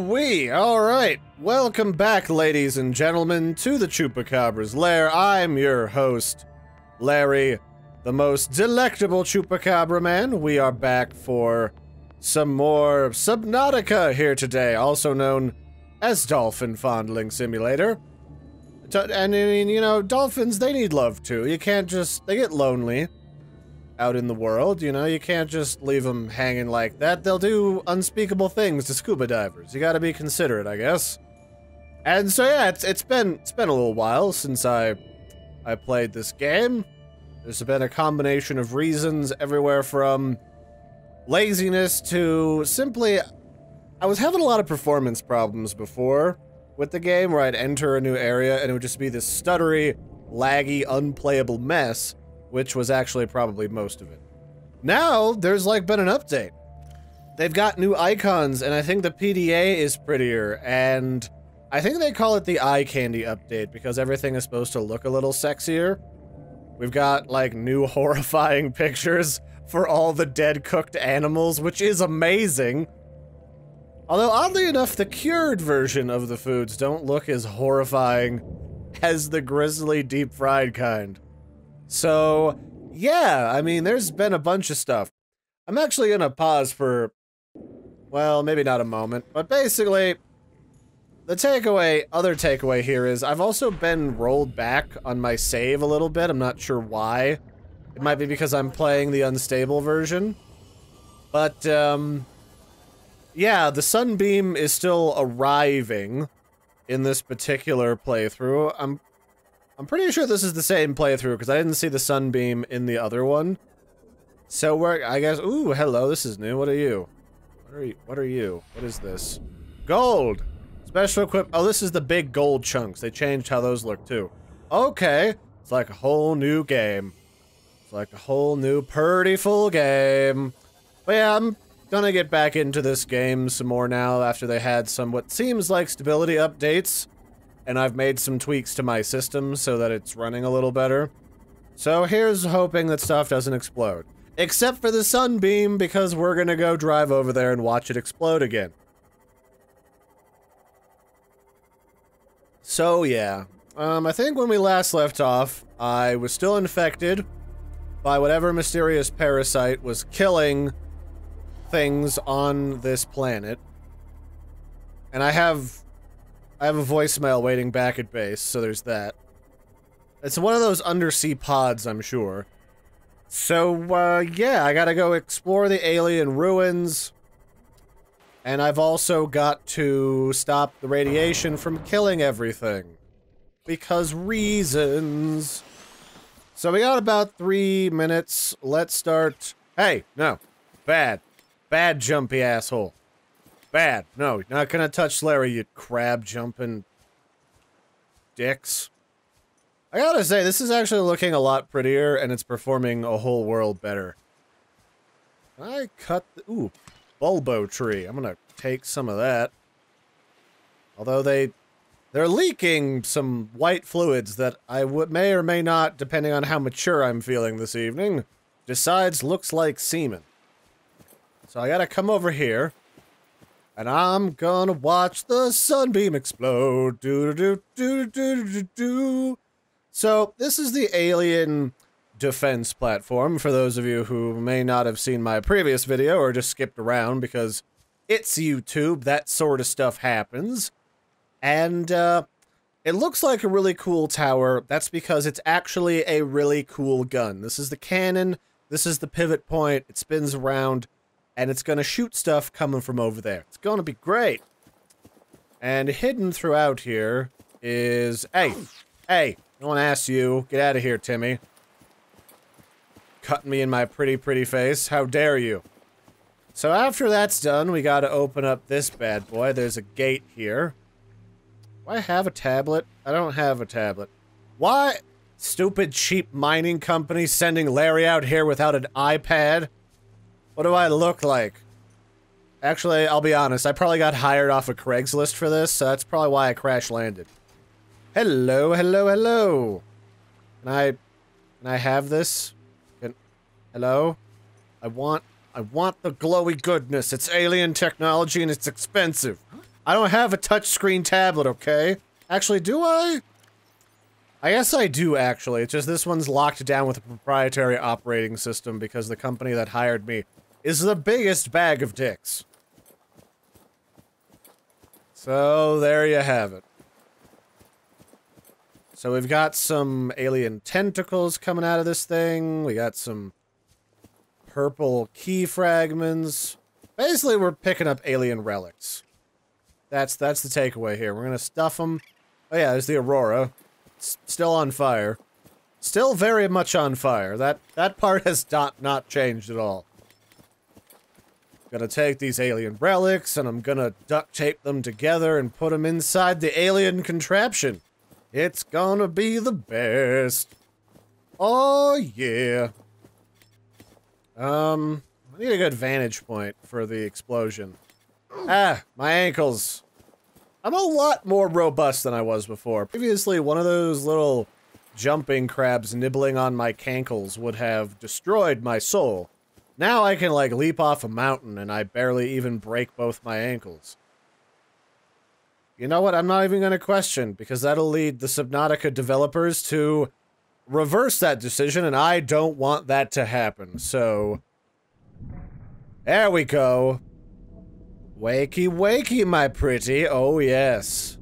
wee! Alright, welcome back, ladies and gentlemen, to the Chupacabra's lair. I'm your host, Larry, the most delectable Chupacabra man. We are back for some more Subnautica here today, also known as Dolphin Fondling Simulator. And I mean, you know, dolphins, they need love too. You can't just, they get lonely out in the world, you know, you can't just leave them hanging like that. They'll do unspeakable things to scuba divers. You gotta be considerate, I guess. And so yeah, it's been a little while since I played this game. There's been a combination of reasons, everywhere from laziness to simply, I was having a lot of performance problems before with the game, where I'd enter a new area and it would just be this stuttery, laggy, unplayable mess, which was actually probably most of it. Now, there's like been an update. They've got new icons, and I think the PDA is prettier, and I think they call it the eye candy update because everything is supposed to look a little sexier. We've got like new horrifying pictures for all the dead cooked animals, which is amazing. Although oddly enough, the cured version of the foods don't look as horrifying as the grisly deep fried kind. So, yeah, I mean, there's been a bunch of stuff. I'm actually gonna pause for, well, maybe not a moment, but basically, the other takeaway here is I've also been rolled back on my save a little bit. I'm not sure why. It might be because I'm playing the unstable version. But, yeah, the Sunbeam is still arriving in this particular playthrough. I'm pretty sure this is the same playthrough, because I didn't see the Sunbeam in the other one. So we're, I guess, ooh, hello, this is new. What are you? What are you? What is this? Gold! Special equip, oh, this is the big gold chunks. They changed how those look, too. Okay, it's like a whole new game. It's like a whole new pretty full game. But yeah, I'm gonna get back into this game some more now after they had some, what seems like stability updates. And I've made some tweaks to my system so that it's running a little better. So here's hoping that stuff doesn't explode. Except for the Sunbeam, because we're gonna go drive over there and watch it explode again. So yeah, I think when we last left off, I was still infected by whatever mysterious parasite was killing things on this planet. And I have a voicemail waiting back at base, so there's that. It's one of those undersea pods, I'm sure. So, yeah, I gotta go explore the alien ruins. And I've also got to stop the radiation from killing everything. Because reasons. So we got about 3 minutes. Let's start. Hey, no. Bad. Bad jumpy asshole. Bad. No, you're not gonna touch Larry, you crab-jumping dicks. I gotta say, this is actually looking a lot prettier, and it's performing a whole world better. I cut the... Ooh, bulbo tree. I'm gonna take some of that. Although they're leaking some white fluids that I may or may not, depending on how mature I'm feeling this evening, decides looks like semen. So I gotta come over here. And I'm gonna watch the Sunbeam explode. Do-do-do-do-do-do-do. So, this is the alien defense platform, for those of you who may not have seen my previous video or just skipped around, because it's YouTube, that sort of stuff happens. And, it looks like a really cool tower. That's because it's actually a really cool gun. This is the cannon, this is the pivot point, it spins around, and it's gonna shoot stuff coming from over there. It's gonna be great. And hidden throughout here is... Hey, no one asked you. Get out of here, Timmy. Cutting me in my pretty face. How dare you? So after that's done, we gotta open up this bad boy. There's a gate here. Do I have a tablet? I don't have a tablet. Why? Stupid, cheap mining company sending Larry out here without an iPad? What do I look like? Actually, I'll be honest, I probably got hired off of Craigslist for this, so that's probably why I crash landed. Hello, hello, hello. Can I have this? Hello? I want the glowy goodness. It's alien technology and it's expensive. I don't have a touchscreen tablet, okay? Actually, do I? I guess I do, actually. It's just this one's locked down with a proprietary operating system because the company that hired me is the biggest bag of dicks. So, there you have it. So we've got some alien tentacles coming out of this thing. We got some purple key fragments. Basically, we're picking up alien relics. That's the takeaway here. We're gonna stuff them. Oh yeah, there's the Aurora. It's still on fire. Still very much on fire. That part has not changed at all. Gonna take these alien relics and I'm gonna duct tape them together and put them inside the alien contraption. It's gonna be the best. Oh yeah. I need a good vantage point for the explosion. Ah, my ankles. I'm a lot more robust than I was before. Previously, one of those little jumping crabs nibbling on my cankles would have destroyed my soul. Now I can, like, leap off a mountain and I barely even break both my ankles. You know what? I'm not even going to question, because that'll lead the Subnautica developers to reverse that decision, and I don't want that to happen, so... There we go. Wakey, wakey, my pretty. Oh, yes.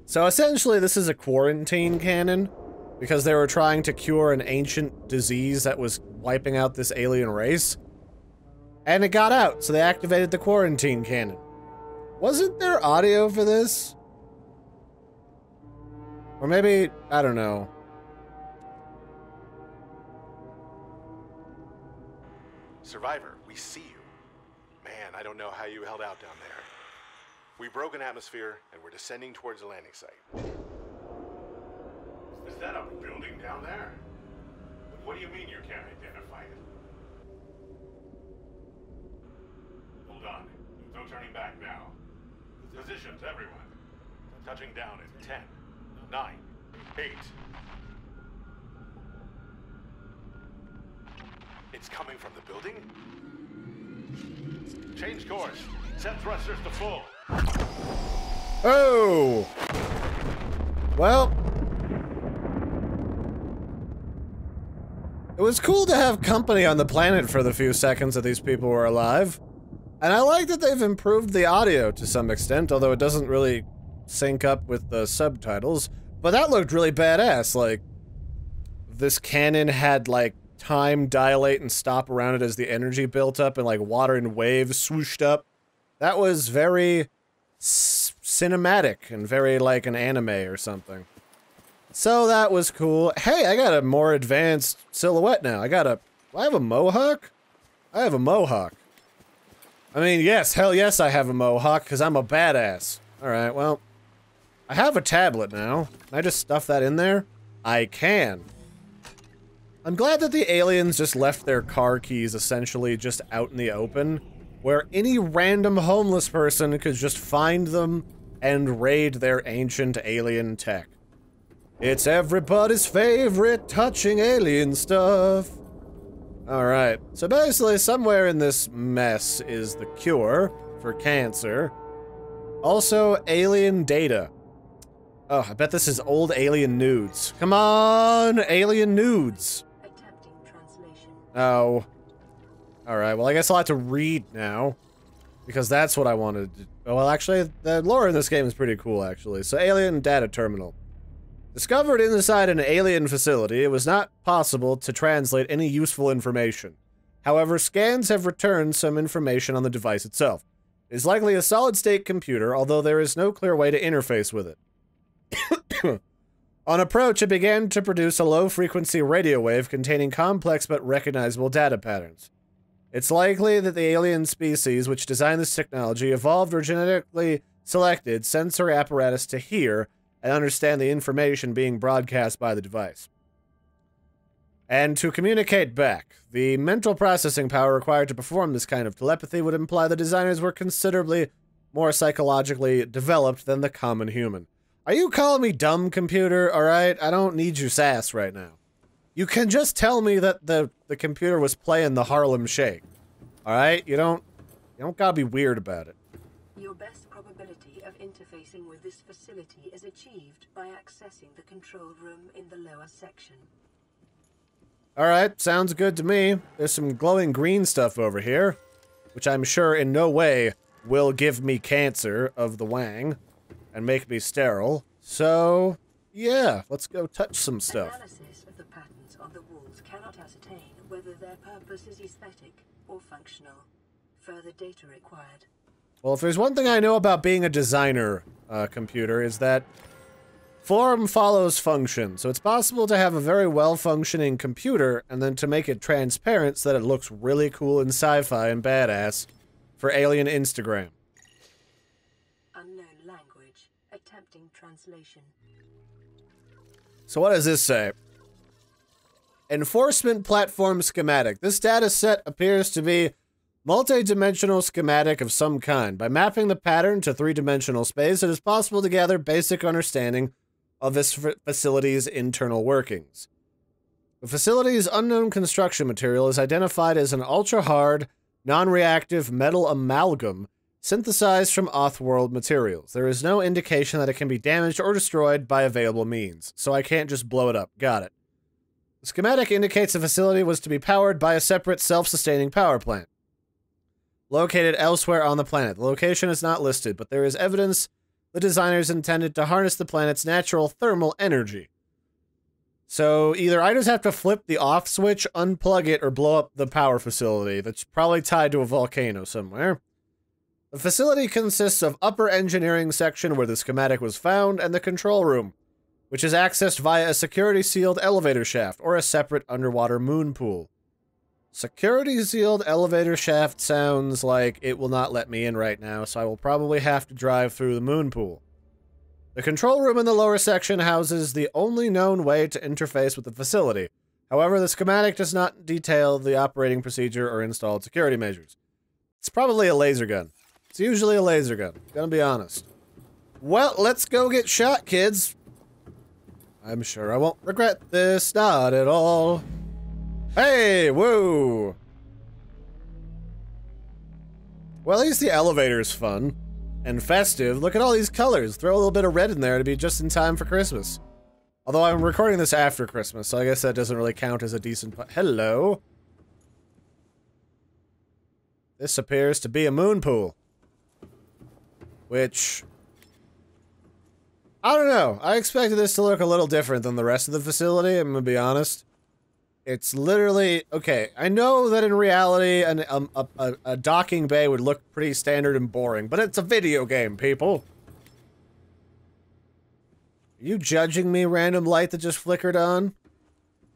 So essentially, this is a quarantine cannon, because they were trying to cure an ancient disease that was wiping out this alien race. And it got out, so they activated the quarantine cannon. Wasn't there audio for this? Or maybe, I don't know. Survivor, we see you. Man, I don't know how you held out down there. We broke an atmosphere, and we're descending towards the landing site. Is that a building down there? What do you mean you can't identify it? Hold on. No turning back now. Positions, everyone. Touching down in 10, 9, 8. It's coming from the building? Change course. Set thrusters to full. Oh! Well... It was cool to have company on the planet for the few seconds that these people were alive. And I like that they've improved the audio to some extent, although it doesn't really sync up with the subtitles. But that looked really badass, like... This cannon had, like, time dilate and stop around it as the energy built up and, like, water and waves swooshed up. That was very... cinematic and very like an anime or something. So that was cool. Hey, I got a more advanced silhouette now. Do I have a mohawk? I have a mohawk. I mean, yes, hell yes I have a mohawk, because I'm a badass. Alright, well, I have a tablet now. Can I just stuff that in there? I can. I'm glad that the aliens just left their car keys essentially just out in the open, where any random homeless person could just find them and raid their ancient alien tech. It's everybody's favorite touching alien stuff. Alright, so basically somewhere in this mess is the cure for cancer. Also, alien data. Oh, I bet this is old alien nudes. Come on, alien nudes. Attempting translation. Oh. Alright, well I guess I'll have to read now. Because that's what I wanted to... Well, actually, the lore in this game is pretty cool, actually. So, alien data terminal. Discovered inside an alien facility, it was not possible to translate any useful information. However, scans have returned some information on the device itself. It is likely a solid-state computer, although there is no clear way to interface with it. On approach, it began to produce a low-frequency radio wave containing complex but recognizable data patterns. It's likely that the alien species which designed this technology evolved or genetically selected sensory apparatus to hear and understand the information being broadcast by the device. And to communicate back. The mental processing power required to perform this kind of telepathy would imply the designers were considerably more psychologically developed than the common human. Are you calling me dumb, computer? Alright, I don't need your sass right now. You can just tell me that the computer was playing the Harlem Shake. Alright? You don't gotta be weird about it. Your best probability of interfacing with this facility is achieved by accessing the control room in the lower section. Alright, sounds good to me. There's some glowing green stuff over here, which I'm sure in no way will give me cancer of the wang and make me sterile. So, yeah, let's go touch some stuff. Analysis of the patterns on the walls cannot ascertain whether their purpose is aesthetic or functional. Further data required. Well, if there's one thing I know about being a designer, computer, is that form follows function. So it's possible to have a very well-functioning computer and then to make it transparent so that it looks really cool and sci-fi and badass for alien Instagram. Unknown language. Attempting translation. So what does this say? Enforcement platform schematic. This data set appears to be multi-dimensional schematic of some kind. By mapping the pattern to three-dimensional space, it is possible to gather basic understanding of this facility's internal workings. The facility's unknown construction material is identified as an ultra-hard, non-reactive metal amalgam synthesized from off-world materials. There is no indication that it can be damaged or destroyed by available means, so I can't just blow it up. Got it. The schematic indicates the facility was to be powered by a separate self-sustaining power plant located elsewhere on the planet. The location is not listed, but there is evidence the designers intended to harness the planet's natural thermal energy. So either I just have to flip the off switch, unplug it, or blow up the power facility that's probably tied to a volcano somewhere. The facility consists of upper engineering section where the schematic was found and the control room, which is accessed via a security-sealed elevator shaft or a separate underwater moon pool. Security-sealed elevator shaft sounds like it will not let me in right now, so I will probably have to drive through the moon pool. The control room in the lower section houses the only known way to interface with the facility. However, the schematic does not detail the operating procedure or installed security measures. It's probably a laser gun. It's usually a laser gun, gonna be honest. Well, let's go get shot, kids. I'm sure I won't regret this, not at all. Hey, whoa! Well, at least the elevator's fun. And festive. Look at all these colors. Throw a little bit of red in there to be just in time for Christmas. Although I'm recording this after Christmas, so I guess that doesn't really count as a decent... Hello? This appears to be a moon pool. Which... I don't know. I expected this to look a little different than the rest of the facility, I'm gonna be honest. It's literally... Okay, I know that in reality, a docking bay would look pretty standard and boring, but it's a video game, people. Are you judging me, random light that just flickered on?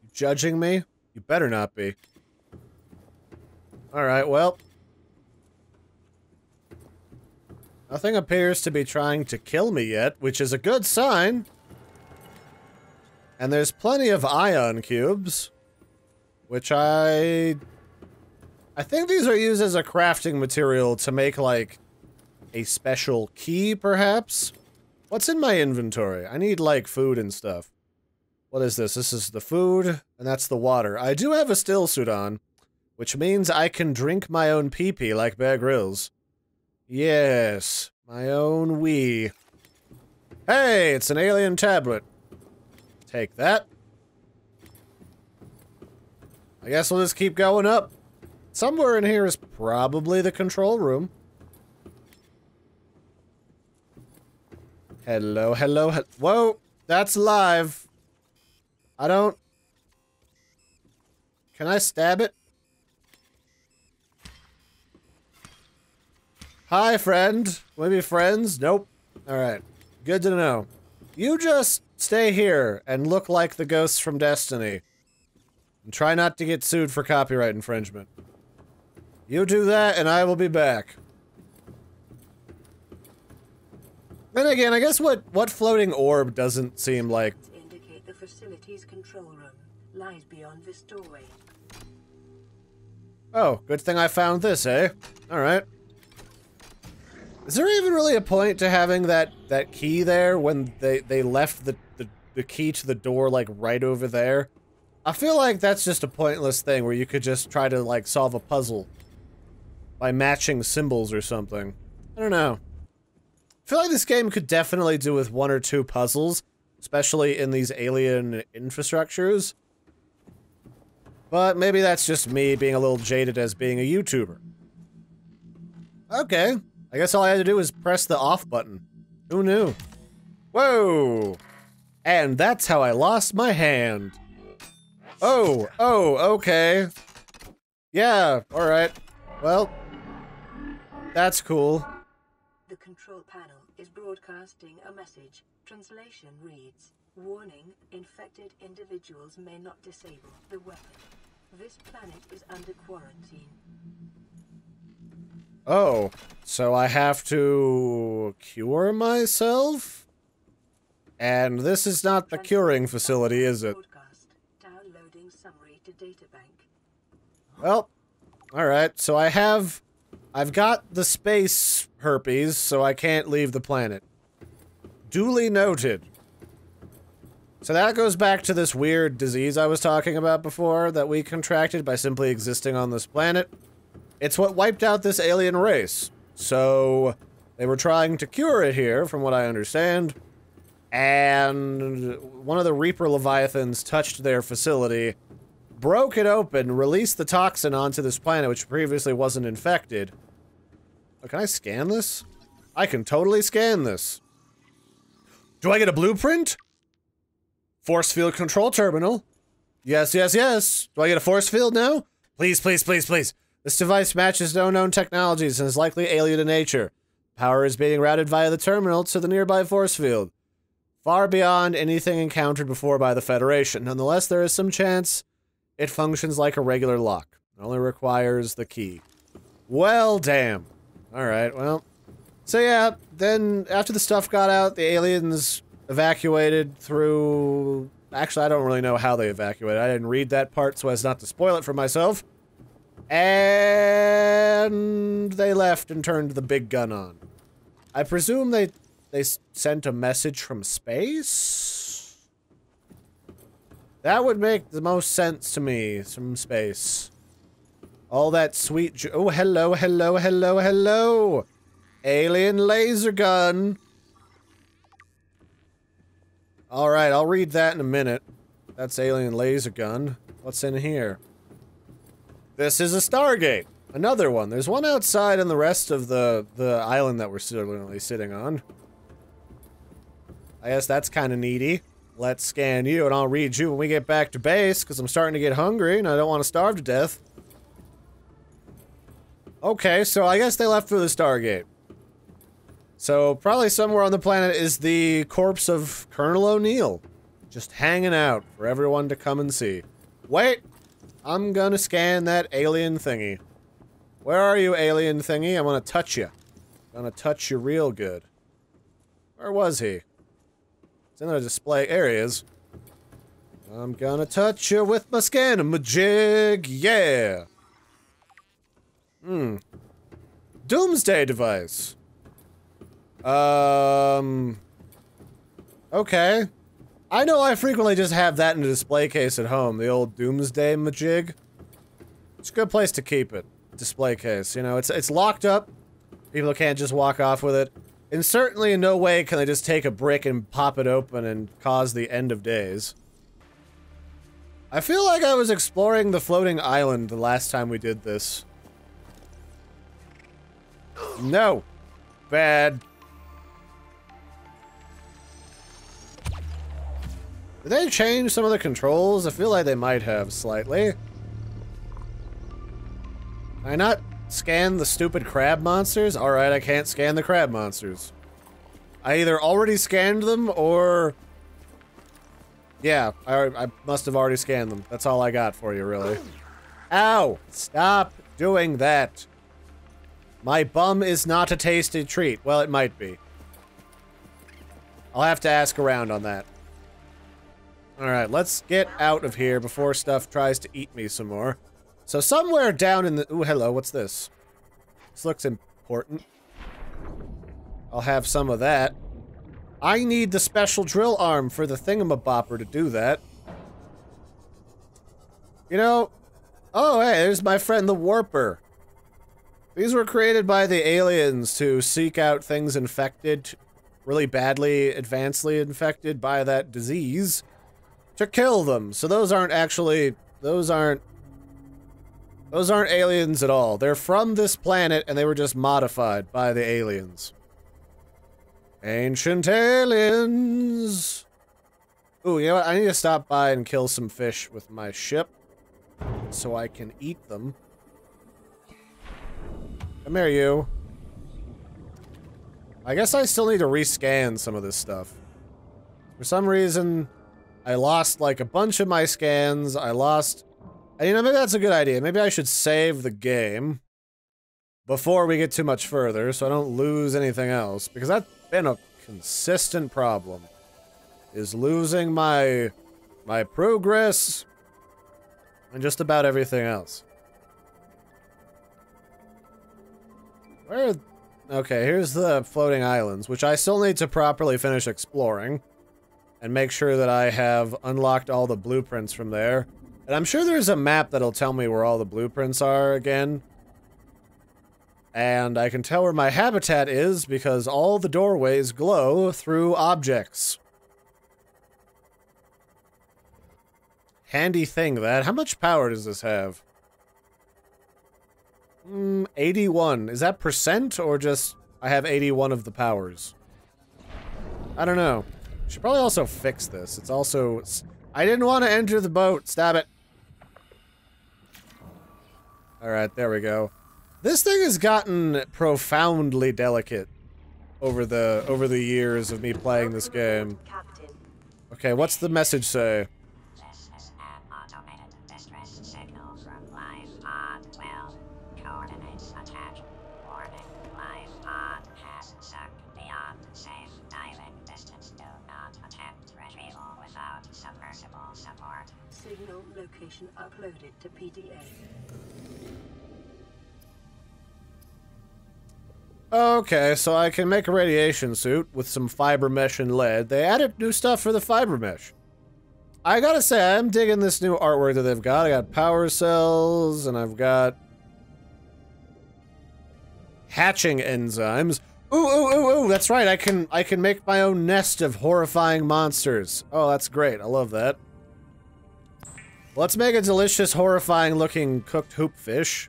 You judging me? You better not be. Alright, well. Nothing appears to be trying to kill me yet, which is a good sign. And there's plenty of ion cubes. Which I think these are used as a crafting material to make, like, a special key, perhaps? What's in my inventory? I need, like, food and stuff. What is this? This is the food, and that's the water. I do have a still suit on, which means I can drink my own pee-pee like Bear Grylls. Yes, my own wee. Hey, it's an alien tablet. Take that. I guess we'll just keep going up. Somewhere in here is probably the control room. Hello, hello, whoa, that's live. I don't... Can I stab it? Hi, friend. Will we be friends? Nope. Alright. Good to know. You just stay here and look like the ghosts from Destiny. And try not to get sued for copyright infringement. You do that, and I will be back. Then again, I guess what floating orb doesn't seem like... Indicate the facility's control room lies beyond this doorway. Oh, good thing I found this, eh? Alright. Is there even really a point to having that key there when they left the key to the door, like, right over there? I feel like that's just a pointless thing where you could just try to, like, solve a puzzle by matching symbols or something. I don't know. feel like this game could definitely do with 1 or 2 puzzles, especially in these alien infrastructures. But maybe that's just me being a little jaded as being a YouTuber. Okay, I guess all I had to do was press the off button. Who knew? Whoa! And that's how I lost my hand. Oh, okay. Yeah, alright. Well, that's cool. The control panel is broadcasting a message. Translation reads, "Warning, infected individuals may not disable the weapon. This planet is under quarantine." Oh, so I have to cure myself? And this is not the curing facility, is it? Downloading summary to databank. Well, alright, so I've got the space herpes, so I can't leave the planet. Duly noted. So that goes back to this weird disease I was talking about before that we contracted by simply existing on this planet. It's what wiped out this alien race. So they were trying to cure it here, from what I understand. And one of the Reaper Leviathans touched their facility, broke it open, released the toxin onto this planet, which previously wasn't infected. Oh, can I scan this? I can totally scan this. Do I get a blueprint? Force field control terminal. Yes, yes, yes. Do I get a force field now? Please, please, please, please. This device matches no known technologies and is likely alien in nature. Power is being routed via the terminal to the nearby force field, far beyond anything encountered before by the Federation. Nonetheless, there is some chance it functions like a regular lock. It only requires the key. Well, damn. Alright, well. So yeah, then after the stuff got out, the aliens evacuated through... Actually, I don't really know how they evacuated. I didn't read that part so as not to spoil it for myself. And they left and turned the big gun on. I presume they sent a message from space? That would make the most sense to me, from space. All that sweet oh, hello, hello, hello, hello! Alien laser gun! Alright, I'll read that in a minute. That's alien laser gun. What's in here? This is a Stargate. Another one. There's one outside on the rest of the island that we're currently sitting on. I guess that's kind of needy. Let's scan you, and I'll read you when we get back to base, because I'm starting to get hungry, and I don't want to starve to death. Okay, so I guess they left through the Stargate. So, probably somewhere on the planet is the corpse of Colonel O'Neill. Just hanging out for everyone to come and see. Wait! I'm gonna scan that alien thingy. Where are you, alien thingy? I'm gonna touch you. I'm gonna touch you real good. Where was he? It's in the display. There he is. I'm gonna touch you with my scan-a-majig, yeah! Doomsday device. Okay. I know I frequently just have that in a display case at home, the old Doomsday majig. It's a good place to keep it. Display case, you know, it's locked up. People can't just walk off with it. And certainly in no way can they just take a brick and pop it open and cause the end of days. I feel like I was exploring the floating island the last time we did this. No. Bad. Did they change some of the controls? I feel like they might have, slightly. Can I not scan the stupid crab monsters? Alright, I can't scan the crab monsters. I either already scanned them, or... Yeah, I must have already scanned them. That's all I got for you, really. Ow! Stop doing that! My bum is not a tasty treat. Well, it might be. I'll have to ask around on that. Alright, let's get out of here before stuff tries to eat me some more. So somewhere down in the... Ooh, hello, what's this? This looks important. I'll have some of that. I need the special drill arm for the thingamabopper to do that. You know... Oh, hey, there's my friend the Warper. These were created by the aliens to seek out things infected, really badly, advancedly infected by that disease, to kill them. So those aren't actually, those aren't aliens at all. They're from this planet and they were just modified by the aliens. Ancient aliens. Ooh, you know what? I need to stop by and kill some fish with my ship so I can eat them. Come here, you. I guess I still need to rescan some of this stuff. For some reason, I lost like a bunch of my scans. I lost... And, you know, maybe that's a good idea. Maybe I should save the game before we get too much further so I don't lose anything else. Because that's been a consistent problem. Is losing my progress and just about everything else. Where... Okay, here's the floating islands, which I still need to properly finish exploring and make sure that I have unlocked all the blueprints from there. And I'm sure there's a map that'll tell me where all the blueprints are again. And I can tell where my habitat is because all the doorways glow through objects. Handy thing, that. How much power does this have? 81. Is that percent or just I have 81 of the powers? I don't know. Should probably also fix this. It's also... I didn't want to enter the boat. Stab it. Alright, there we go. This thing has gotten profoundly delicate over the years of me playing this game. Okay, what's the message say? This is an automated distress signal from live pod 12. Coordinates attached. Warning, live pod has sunk beyond safe diving distance. Do not attempt retrieval without submersible support. Signal location uploaded to PDA. Okay, so I can make a radiation suit with some fiber mesh and lead. They added new stuff for the fiber mesh. I gotta say, I'm digging this new artwork that they've got. I got power cells, and I've got hatching enzymes. Ooh, ooh, ooh, ooh, that's right. I can make my own nest of horrifying monsters. Oh, that's great. I love that. Let's make a delicious, horrifying-looking cooked hoopfish.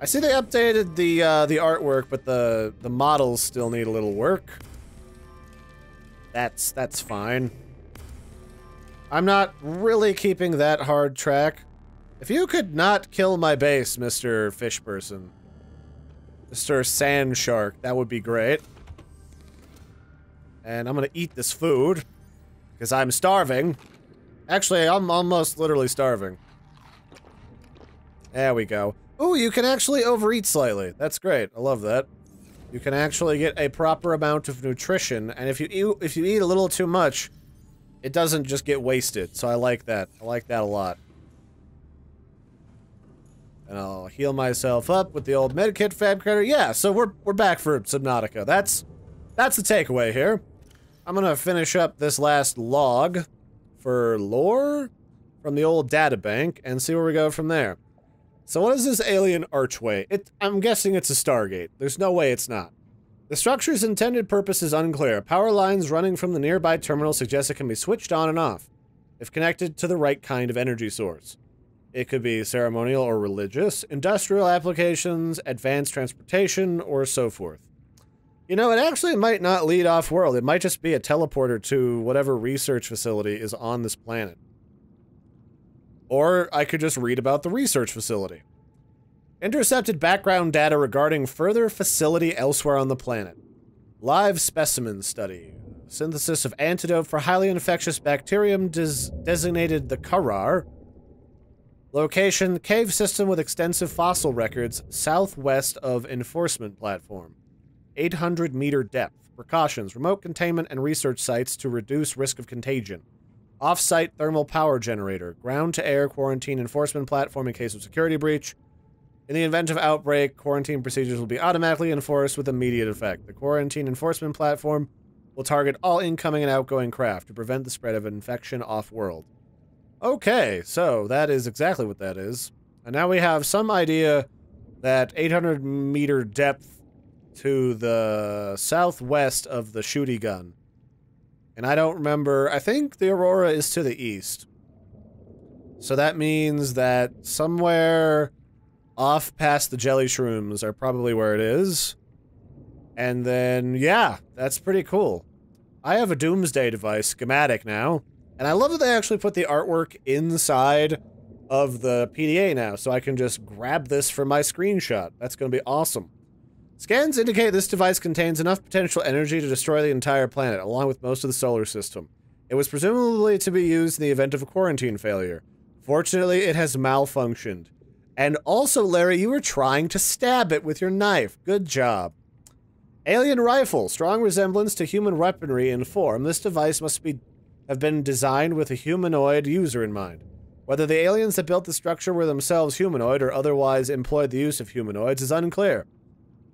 I see they updated the artwork, but the models still need a little work. That's fine. I'm not really keeping that hard track. If you could not kill my base, Mr. Fish Person. Mr. Sand Shark, that would be great. And I'm gonna eat this food, because I'm starving. Actually, I'm almost literally starving. There we go. Ooh, you can actually overeat slightly. That's great. I love that. You can actually get a proper amount of nutrition, and if you eat a little too much, it doesn't just get wasted. So I like that. I like that a lot. And I'll heal myself up with the old medkit fabricator. Yeah, so we're back for Subnautica. That's the takeaway here. I'm gonna finish up this last log for lore from the old databank and see where we go from there. So what is this alien archway? I'm guessing it's a Stargate. There's no way it's not. The structure's intended purpose is unclear. Power lines running from the nearby terminal suggest it can be switched on and off, if connected to the right kind of energy source. It could be ceremonial or religious, industrial applications, advanced transportation, or so forth. You know, it actually might not lead off-world. It might just be a teleporter to whatever research facility is on this planet. Or I could just read about the research facility. Intercepted background data regarding further facility elsewhere on the planet. Live specimen study. Synthesis of antidote for highly infectious bacterium designated the Karar. Location, cave system with extensive fossil records southwest of enforcement platform. 800-meter depth. Precautions, remote containment and research sites to reduce risk of contagion. Off-site thermal power generator. Ground-to-air quarantine enforcement platform in case of security breach. In the event of outbreak, quarantine procedures will be automatically enforced with immediate effect. The quarantine enforcement platform will target all incoming and outgoing craft to prevent the spread of infection off-world. Okay, so that is exactly what that is. And now we have some idea that 800-meter depth to the southwest of the shooty gun. And I don't remember, I think the Aurora is to the east. So that means that somewhere off past the jelly shrooms are probably where it is. And then, yeah, that's pretty cool. I have a Doomsday device, Schematic, now. And I love that they actually put the artwork inside of the PDA now, so I can just grab this for my screenshot. That's going to be awesome. Scans indicate this device contains enough potential energy to destroy the entire planet, along with most of the solar system. It was presumably to be used in the event of a quarantine failure. Fortunately, it has malfunctioned. And also, Larry, you were trying to stab it with your knife. Good job. Alien rifle. Strong resemblance to human weaponry in form. This device must have been designed with a humanoid user in mind. Whether the aliens that built the structure were themselves humanoid or otherwise employed the use of humanoids is unclear.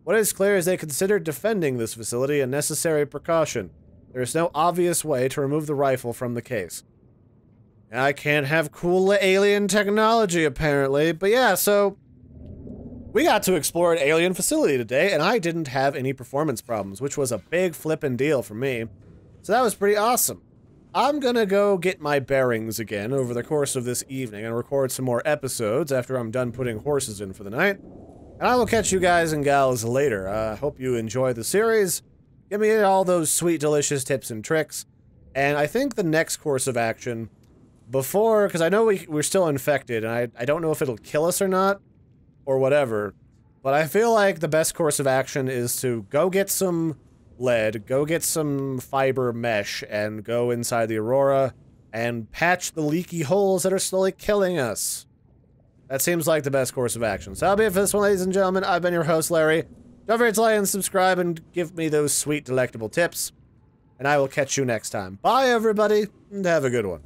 What is clear is they considered defending this facility a necessary precaution. There is no obvious way to remove the rifle from the case. I can't have cool alien technology, apparently. But yeah, so we got to explore an alien facility today, and I didn't have any performance problems, which was a big flippin' deal for me. So that was pretty awesome. I'm gonna go get my bearings again over the course of this evening and record some more episodes after I'm done putting horses in for the night. And I will catch you guys and gals later. I hope you enjoy the series. Give me all those sweet, delicious tips and tricks. And I think the next course of action, because I know we're still infected, and I don't know if it'll kill us or not, or whatever, but I feel like the best course of action is to go get some lead, go get some fiber mesh, and go inside the Aurora, and patch the leaky holes that are slowly killing us. That seems like the best course of action. So that'll be it for this one, ladies and gentlemen. I've been your host, Larry. Don't forget to like and subscribe and give me those sweet, delectable tips. And I will catch you next time. Bye, everybody, and have a good one.